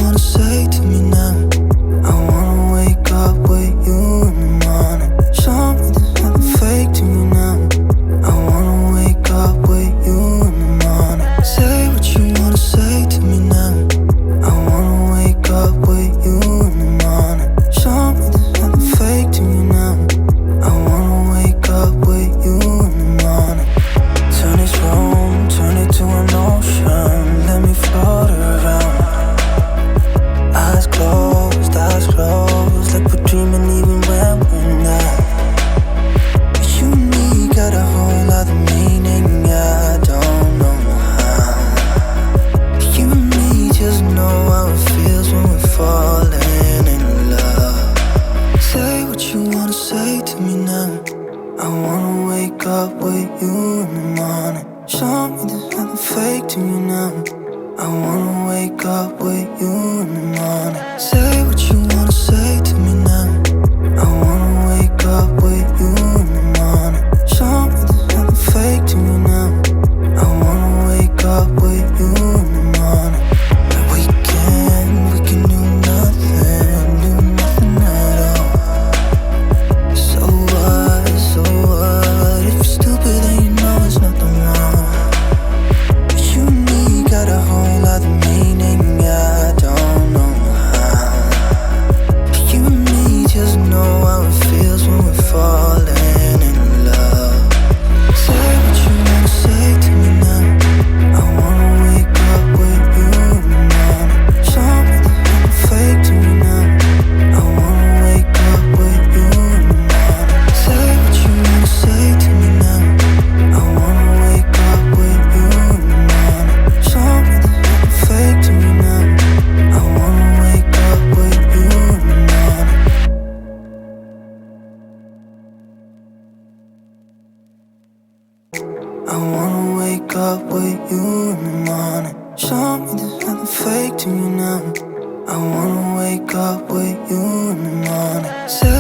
wanna say to me now. I wanna wake up with you in the morning. Show me there's nothing fake to me now. I wanna wake up with you in the morning. Say what you wanna say to me now. I wanna wake up with you in the morning. Show me there's nothing fake to me now. I wanna wake up with you in the morning. Turn this room, turn it to an ocean. Let me float around. Eyes closed, like we're dreaming even when we're not. You and me got a whole other meaning, I don't know how. You and me just know how it feels when we're falling in love. Say what you wanna say to me now. I wanna wake up with you in the morning. Show me there's nothing fake to me now. I wanna wake up with you in the morning. Say what you wanna say to me now. I wanna wake up with you in the morning. Show me there's nothing fake to me now. I wanna wake up with you in the morning. We can do nothing at all. So what, if you're stupid then you know there's nothing wrong. But you and me got a whole other meaning, I don't know how. You and me just know how it feels when we're falling in love. Say what you wanna say to me now. I wanna wake up with you in the morning. Show me there's nothing fake to me now. I wanna wake up with you in the morning. Say what you wanna say to me now. I wanna wake up with you in the morning. Show me there's nothing fake to me now. I wanna wake up with you in the morning. I wanna wake up with you in the morning. Show me there's nothing fake to me now. I wanna wake up with you in the morning. Say